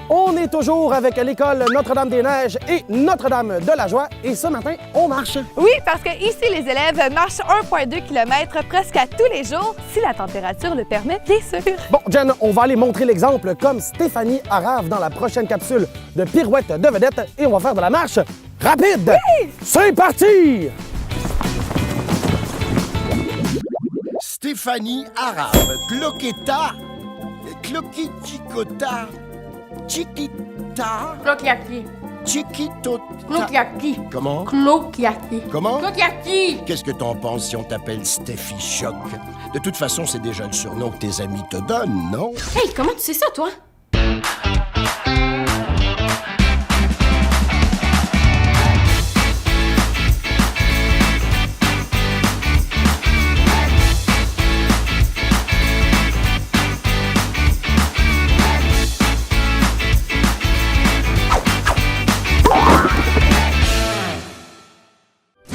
On est toujours avec l'école Notre-Dame-des-Neiges et Notre-Dame de la Joie. Et ce matin, on marche. Oui, parce que ici, les élèves marchent 1,2 km presque à tous les jours, si la température le permet, bien sûr. Bon, Jen, on va aller montrer l'exemple comme Stéphanie Arave dans la prochaine capsule de Pirouette de vedette et on va faire de la marche rapide. Oui! C'est parti! Stéphanie Arabe, Cloqueta, Cloquichicota, Chiquita, Cloquiaki. Chiquitota. Cloquiaki. Comment? Cloquiaki. Comment? Cloquiaki. Qu'est-ce que t'en penses si on t'appelle Steffi Choc? De toute façon, c'est déjà le surnom que tes amis te donnent, non? Hey, comment tu sais ça, toi?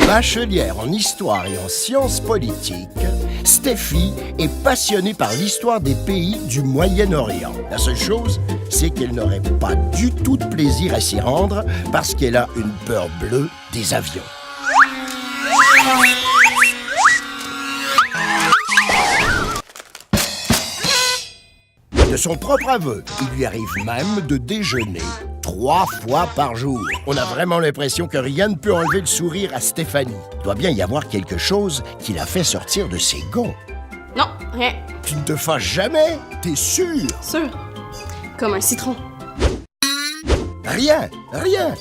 Bachelière en histoire et en sciences politiques, Steffi est passionnée par l'histoire des pays du Moyen-Orient. La seule chose, c'est qu'elle n'aurait pas du tout de plaisir à s'y rendre parce qu'elle a une peur bleue des avions. De son propre aveu, il lui arrive même de déjeuner 3 fois par jour. On a vraiment l'impression que rien ne peut enlever le sourire à Stéphanie. Il doit bien y avoir quelque chose qui l'a fait sortir de ses gonds. Non, rien. Tu ne te fâches jamais? T'es sûr? Sûr. Comme un citron. Rien, rien.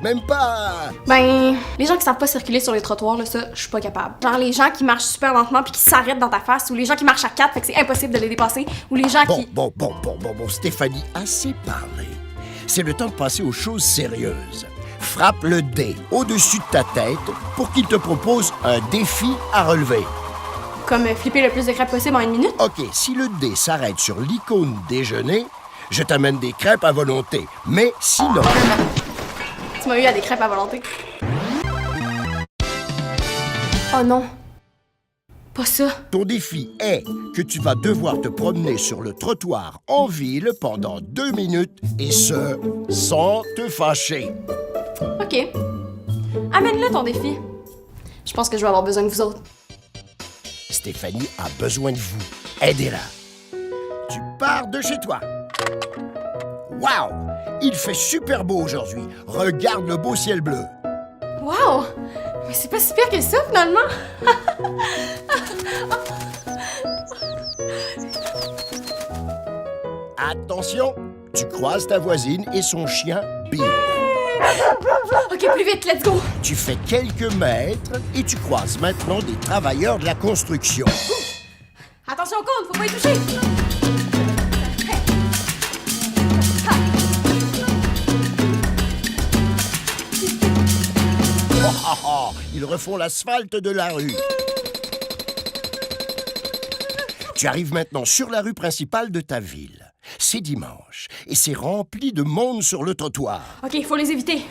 Même pas... Ben, les gens qui savent pas circuler sur les trottoirs, là, ça, je suis pas capable. Genre les gens qui marchent super lentement puis qui s'arrêtent dans ta face, ou les gens qui marchent à 4 fait que c'est impossible de les dépasser, ou les gens qui... Bon, Stéphanie, assez parlé. C'est le temps de passer aux choses sérieuses. Frappe le dé au-dessus de ta tête pour qu'il te propose un défi à relever. Comme flipper le plus de crêpes possible en 1 minute. OK, si le dé s'arrête sur l'icône déjeuner, je t'amène des crêpes à volonté. Mais sinon... Tu m'as eu à des crêpes à volonté. Oh non. Pas ça. Ton défi est que tu vas devoir te promener sur le trottoir en ville pendant 2 minutes et ce, sans te fâcher. OK. Amène-le ton défi. Je pense que je vais avoir besoin de vous autres. Stéphanie a besoin de vous. Aidez-la. Tu pars de chez toi. Wow! Il fait super beau aujourd'hui. Regarde le beau ciel bleu. Wow! Mais c'est pas si pire que ça, finalement. Attention, tu croises ta voisine et son chien, Bill. OK, plus vite, let's go! Tu fais quelques mètres et tu croises maintenant des travailleurs de la construction. Attention au compte, faut pas y toucher! Ils refont l'asphalte de la rue. Tu arrives maintenant sur la rue principale de ta ville. C'est dimanche et c'est rempli de monde sur le trottoir. OK, il faut les éviter.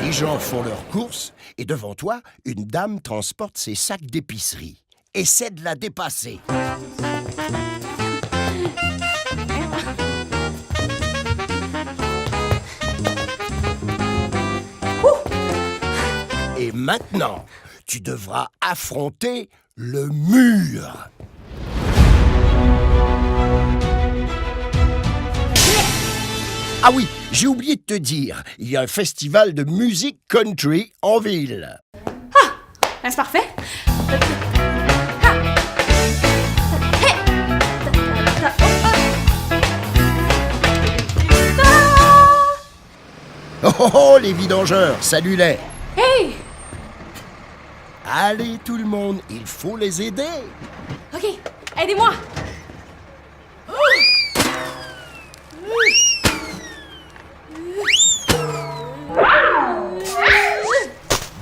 Les gens font leurs courses et devant toi, une dame transporte ses sacs d'épicerie. Essaie de la dépasser. Et maintenant, tu devras affronter le mur. Ah oui, j'ai oublié de te dire, il y a un festival de musique country en ville. Ah! Ben, c'est parfait. Oh, les vidangeurs, salut-les. Hey! Allez, tout le monde, il faut les aider. OK, aidez-moi!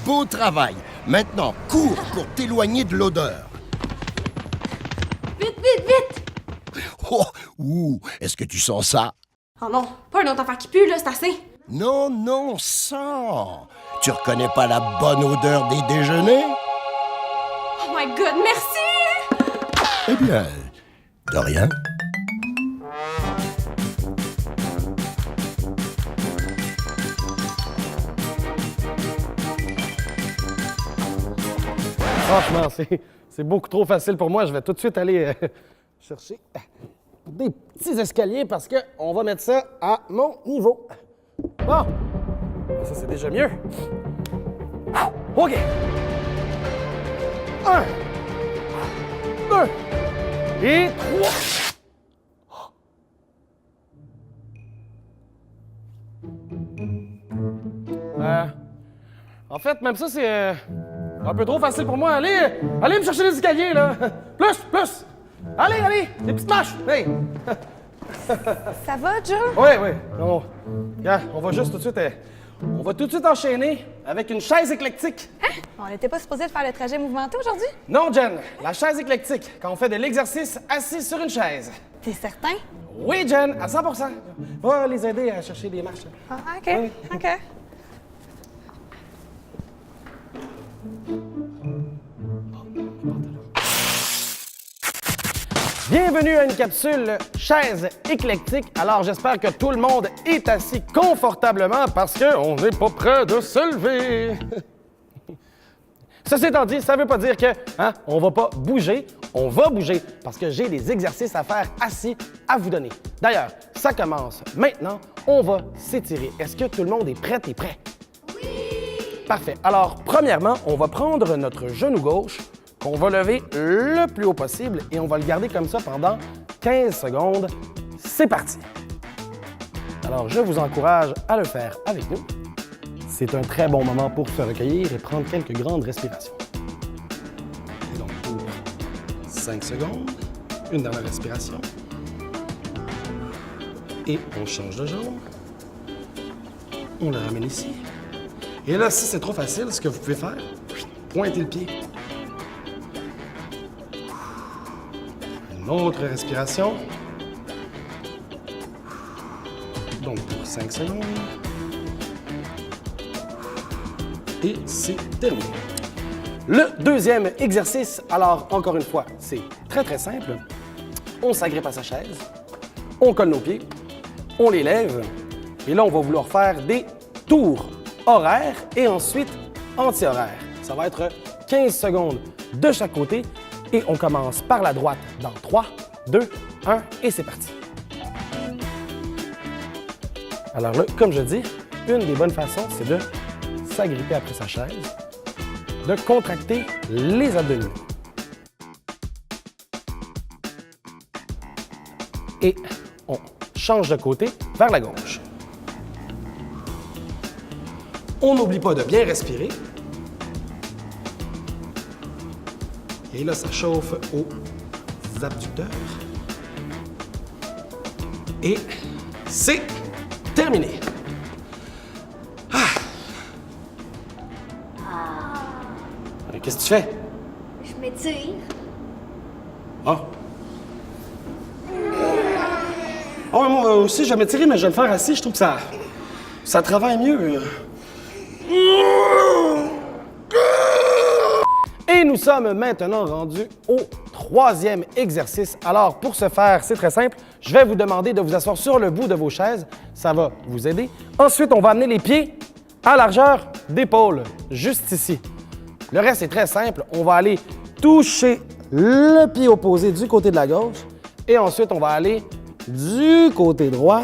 Beau travail. Maintenant, cours pour t'éloigner de l'odeur. Vite, vite, vite! Oh, ouh, est-ce que tu sens ça? Oh non, pas une autre affaire qui pue, là, c'est assez. Non, non, sens. Tu reconnais pas la bonne odeur des déjeuners? Oh my God, merci! Eh bien, de rien. Franchement, c'est beaucoup trop facile pour moi. Je vais tout de suite aller chercher des petits escaliers parce qu'on va mettre ça à mon niveau. Bon, ça c'est déjà mieux. OK. 1, 2 et 3. En fait, même ça, c'est un peu trop facile pour moi. Allez me chercher les escaliers, là. Plus. Allez, des petites marches. Hey. Ça va, Joe? Oui. Regarde, on va juste tout de suite... on va tout de suite enchaîner avec une chaise éclectique. Hein? On n'était pas supposé de faire le trajet mouvementé aujourd'hui? Non, Jen, la chaise éclectique, quand on fait de l'exercice assis sur une chaise. T'es certain? Oui, Jen, à 100%. Va les aider à chercher des marches. Ah, OK. Oui. OK. Bienvenue à une capsule chaise éclectique. Alors, j'espère que tout le monde est assis confortablement parce qu'on n'est pas prêt de se lever. Ceci étant dit, ça ne veut pas dire que on va pas bouger. On va bouger parce que j'ai des exercices à faire assis à vous donner. D'ailleurs, ça commence maintenant. On va s'étirer. Est-ce que tout le monde est prêt et prêt? Oui! Parfait. Alors, premièrement, on va prendre notre genou gauche qu'on va lever le plus haut possible et on va le garder comme ça pendant 15 secondes. C'est parti! Alors, je vous encourage à le faire avec nous. C'est un très bon moment pour se recueillir et prendre quelques grandes respirations. Et donc, pour 5 secondes, une dernière respiration. Et on change de jambe. On le ramène ici. Et là, si c'est trop facile, ce que vous pouvez faire, pointez le pied. Une autre respiration. Donc, pour 5 secondes. Et c'est terminé. Le deuxième exercice, alors encore une fois, c'est très très simple. On s'agrippe à sa chaise, on colle nos pieds, on les lève, et là on va vouloir faire des tours horaires et ensuite anti-horaires. Ça va être 15 secondes de chaque côté et on commence par la droite dans 3, 2, 1 et c'est parti. Alors là, comme je dis, une des bonnes façons, c'est de s'agripper après sa chaise, de contracter les abdominaux. Et on change de côté vers la gauche. On n'oublie pas de bien respirer. Et là, ça chauffe aux abducteurs. Et c'est terminé. Qu'est-ce que tu fais? Je m'étire. Ah. Oh, moi aussi, je vais m'étirer, mais je vais le faire assis. Je trouve que ça travaille mieux. Et nous sommes maintenant rendus au troisième exercice. Alors, pour ce faire, c'est très simple. Je vais vous demander de vous asseoir sur le bout de vos chaises. Ça va vous aider. Ensuite, on va amener les pieds à largeur d'épaule, juste ici. Le reste est très simple. On va aller toucher le pied opposé du côté de la gauche et ensuite, on va aller du côté droit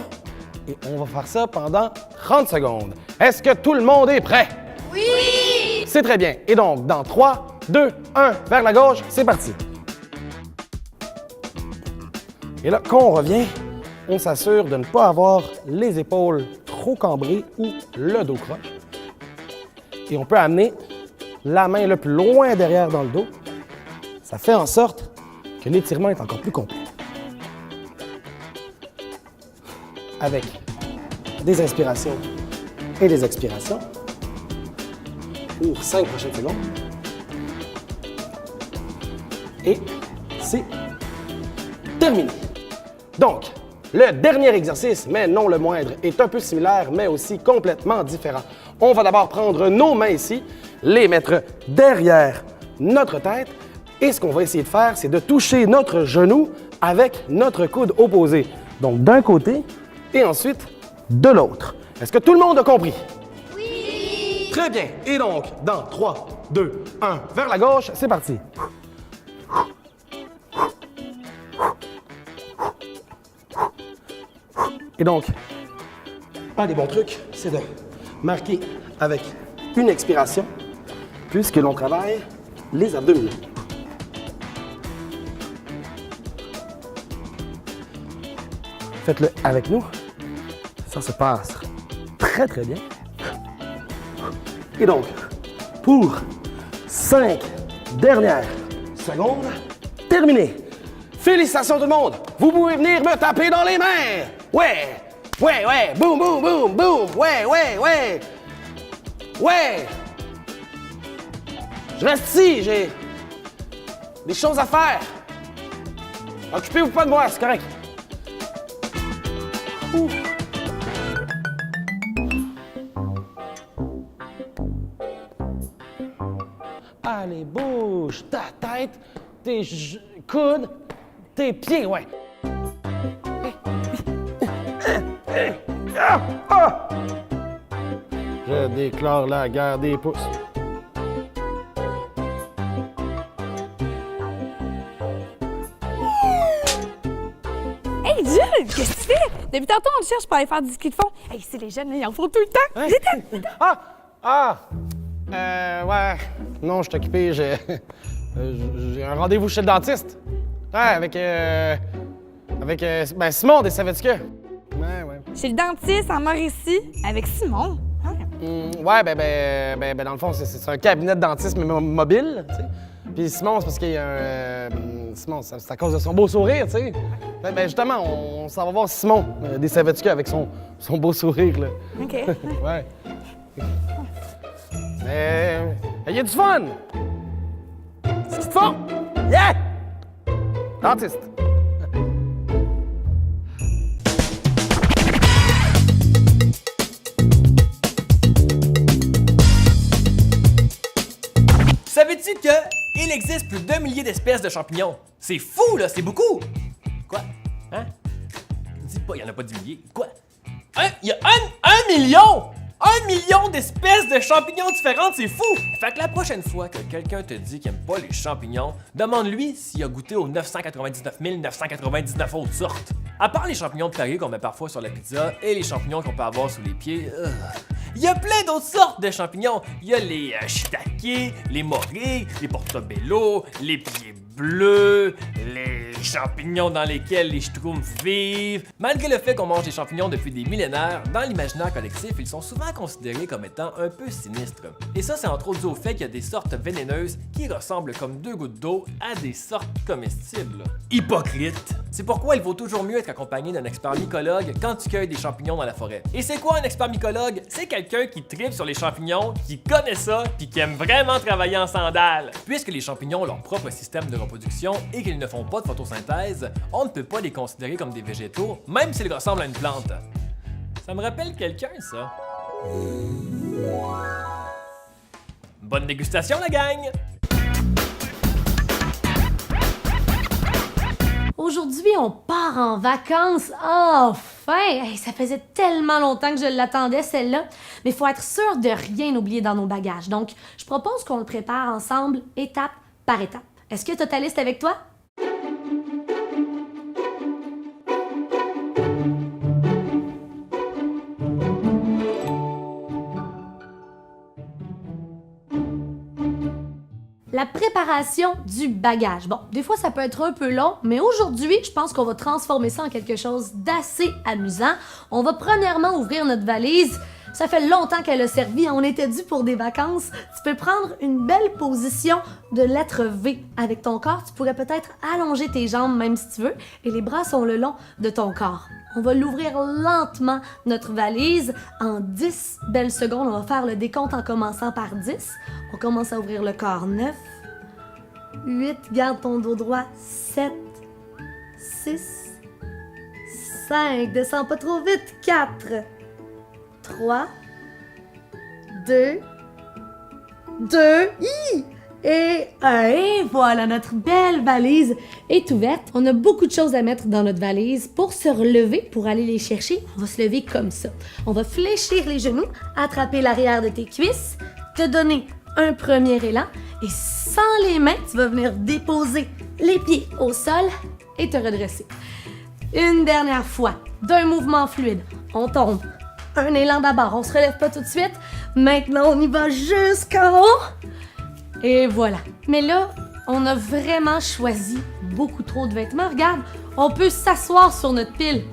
et on va faire ça pendant 30 secondes. Est-ce que tout le monde est prêt? Oui! C'est très bien. Et donc, dans 3, 2, 1, vers la gauche, c'est parti. Et là, quand on revient, on s'assure de ne pas avoir les épaules trop cambrées ou le dos croche. Et on peut amener la main le plus loin derrière dans le dos. Ça fait en sorte que l'étirement est encore plus complet. Avec des inspirations et des expirations pour 5 prochaines secondes. Et c'est terminé. Donc, le dernier exercice, mais non le moindre, est un peu similaire, mais aussi complètement différent. On va d'abord prendre nos mains ici, les mettre derrière notre tête Et ce qu'on va essayer de faire, c'est de toucher notre genou avec notre coude opposé. Donc d'un côté et ensuite de l'autre. Est-ce que tout le monde a compris? Oui! Très bien. Et donc, dans 3, 2, 1, vers la gauche, c'est parti. Et donc, un des bons trucs, c'est de marquer avec une expiration, puisque l'on travaille les abdominaux. Faites-le avec nous. Ça se passe très, très bien. Et donc, pour 5 dernières secondes, terminé. Félicitations tout le monde! Vous pouvez venir me taper dans les mains! Ouais! Ouais, ouais! Boum, boum, boum, boum! Ouais, ouais, ouais! Ouais! Je reste ici, j'ai des choses à faire. Occupez-vous pas de moi, c'est correct. Ouh. Allez, bouge ta tête, tes coudes, tes pieds, ouais. Je déclare la guerre des pouces. Hey, Jules, qu'est-ce que tu fais? Depuis tantôt, on te cherche pour aller faire du ski de fond. Hey, c'est les jeunes, là, ils en font tout le temps. Hein? Ouais. Non, je suis occupé, j'ai un rendez-vous chez le dentiste. Ouais, avec Simon des Savetiska. Ouais. Chez le dentiste en Mauricie, avec Simon. Ouais, dans le fond, c'est un cabinet de dentiste mais mobile, tu sais. Puis Simon, c'est parce qu'il y a un... Simon, c'est à cause de son beau sourire, tu sais. Ben justement, on s'en va voir Simon des Savetiska avec son beau sourire, là. OK. Ouais. Mais il y a du fun! C'est ce qu'ils font! Yeah! Dentiste. Savais-tu qu'il existe plus d'1 millier d'espèces de champignons? C'est fou, là! C'est beaucoup! Quoi? Hein? Dis pas, il y en a pas 10 milliers. Quoi? Il y a un million! 1 million d'espèces de champignons différentes, c'est fou! Fait que la prochaine fois que quelqu'un te dit qu'il aime pas les champignons, demande-lui s'il a goûté aux 999 999 autres sortes. À part les champignons de Paris qu'on met parfois sur la pizza et les champignons qu'on peut avoir sous les pieds, il y a plein d'autres sortes de champignons. Il y a les shiitake, les moris, les portobello, les pieds bleus, les champignons dans lesquels les schtroumpfs vivent. Malgré le fait qu'on mange des champignons depuis des millénaires, dans l'imaginaire collectif, ils sont souvent considérés comme étant un peu sinistres. Et ça, c'est entre autres dû au fait qu'il y a des sortes vénéneuses qui ressemblent comme 2 gouttes d'eau à des sortes comestibles. Hypocrite! C'est pourquoi il vaut toujours mieux être accompagné d'un expert mycologue quand tu cueilles des champignons dans la forêt. Et c'est quoi un expert mycologue? C'est quelqu'un qui tripe sur les champignons, qui connaît ça, puis qui aime vraiment travailler en sandales. Puisque les champignons ont leur propre système de reproduction et qu'ils ne font pas de photosynthèse, on ne peut pas les considérer comme des végétaux, même s'ils ressemblent à une plante. Ça me rappelle quelqu'un, ça. Bonne dégustation, la gang! Aujourd'hui, on part en vacances. Enfin! Hey, ça faisait tellement longtemps que je l'attendais, celle-là. Mais il faut être sûr de rien oublier dans nos bagages. Donc, je propose qu'on le prépare ensemble, étape par étape. Est-ce que tu as ta liste avec toi? La préparation du bagage. Bon, des fois ça peut être un peu long, mais aujourd'hui, je pense qu'on va transformer ça en quelque chose d'assez amusant. On va premièrement ouvrir notre valise. Ça fait longtemps qu'elle a servi, on était dû pour des vacances. Tu peux prendre une belle position de lettre V. Avec ton corps, tu pourrais peut-être allonger tes jambes même si tu veux, et les bras sont le long de ton corps. On va l'ouvrir lentement, notre valise. En 10 belles secondes, on va faire le décompte en commençant par 10. On commence à ouvrir le corps. 9, 8, garde ton dos droit. 7, 6, 5, descends pas trop vite. 4, 3, 2, Et voilà, notre belle valise est ouverte. On a beaucoup de choses à mettre dans notre valise. Pour se relever, pour aller les chercher, on va se lever comme ça. On va fléchir les genoux, attraper l'arrière de tes cuisses, te donner un premier élan et sans les mains, tu vas venir déposer les pieds au sol et te redresser. Une dernière fois, d'un mouvement fluide, on tombe. Un élan d'abord, on se relève pas tout de suite. Maintenant, on y va jusqu'en haut. Et voilà. Mais là, on a vraiment choisi beaucoup trop de vêtements. Regarde, on peut s'asseoir sur notre pile.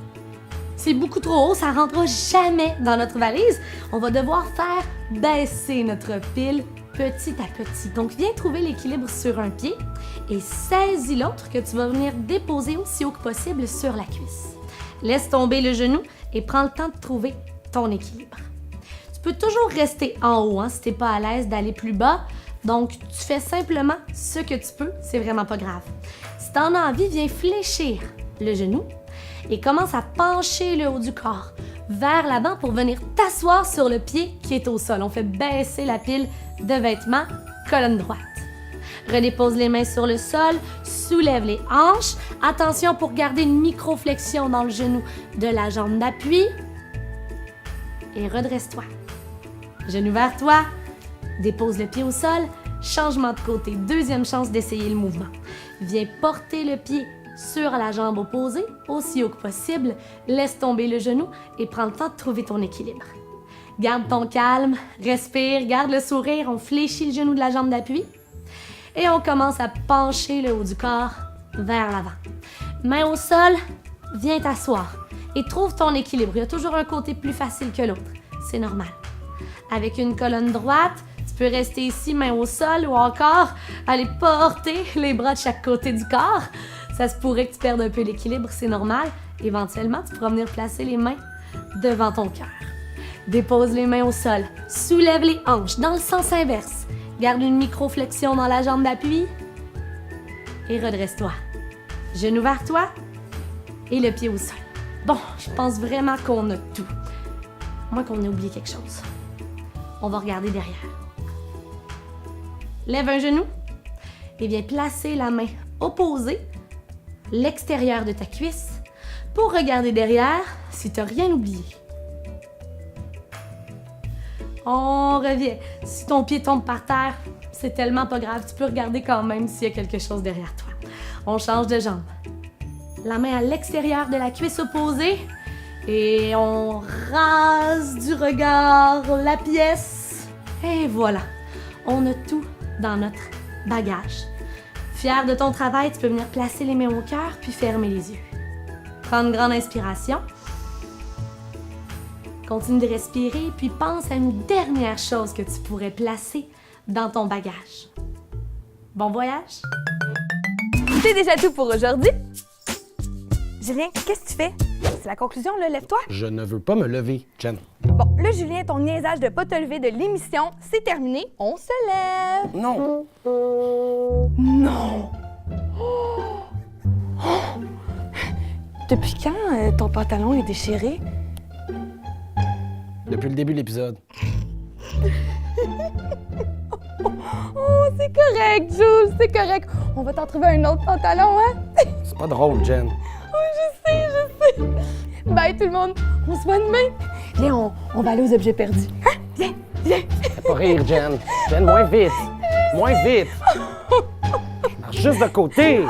C'est beaucoup trop haut, ça ne rentrera jamais dans notre valise. On va devoir faire baisser notre pile petit à petit. Donc, viens trouver l'équilibre sur un pied et saisis l'autre que tu vas venir déposer aussi haut que possible sur la cuisse. Laisse tomber le genou et prends le temps de trouver ton équilibre. Tu peux toujours rester en haut si tu n'es pas à l'aise d'aller plus bas. Donc, tu fais simplement ce que tu peux, c'est vraiment pas grave. Si tu en as envie, viens fléchir le genou et commence à pencher le haut du corps vers l'avant pour venir t'asseoir sur le pied qui est au sol. On fait baisser la pile de vêtements, colonne droite. Redépose les mains sur le sol, soulève les hanches. Attention pour garder une micro-flexion dans le genou de la jambe d'appui. Et redresse-toi. Genou vers toi, dépose le pied au sol, changement de côté, deuxième chance d'essayer le mouvement. Viens porter le pied sur la jambe opposée, aussi haut que possible, laisse tomber le genou et prends le temps de trouver ton équilibre. Garde ton calme, respire, garde le sourire, on fléchit le genou de la jambe d'appui et on commence à pencher le haut du corps vers l'avant. Main au sol, viens t'asseoir et trouve ton équilibre. Il y a toujours un côté plus facile que l'autre, c'est normal. Avec une colonne droite, tu peux rester ici, main au sol, ou encore aller porter les bras de chaque côté du corps. Ça se pourrait que tu perdes un peu l'équilibre, c'est normal. Éventuellement, tu pourras venir placer les mains devant ton cœur. Dépose les mains au sol, soulève les hanches dans le sens inverse. Garde une micro-flexion dans la jambe d'appui et redresse-toi. Genou vers toi et le pied au sol. Bon, je pense vraiment qu'on a tout. Moins qu'on ait oublié quelque chose. On va regarder derrière. Lève un genou et viens placer la main opposée, l'extérieur de ta cuisse, pour regarder derrière si tu n'as rien oublié. On revient. Si ton pied tombe par terre, c'est tellement pas grave. Tu peux regarder quand même s'il y a quelque chose derrière toi. On change de jambe. La main à l'extérieur de la cuisse opposée et on rase du regard la pièce. Et voilà, on a tout dans notre bagage. Fier de ton travail, tu peux venir placer les mains au cœur puis fermer les yeux. Prends une grande inspiration. Continue de respirer puis pense à une dernière chose que tu pourrais placer dans ton bagage. Bon voyage! C'est déjà tout pour aujourd'hui. Julien, qu'est-ce que tu fais? C'est la conclusion, là, lève-toi. Je ne veux pas me lever, Jen. Bon, là, Julien, ton niaisage de pas te lever de l'émission, c'est terminé. On se lève. Non. Non! Depuis quand ton pantalon est déchiré? Depuis le début de l'épisode. Oh, c'est correct, Jules, c'est correct. On va t'en trouver un autre pantalon, hein? C'est pas drôle, Jen. Oh, je sais. Bye, tout le monde. On se voit demain. Viens, on va aller aux objets perdus. Hein? Viens. Fais pas rire, Jen. Jen, moins vite. Moins vite. Je marche juste de côté.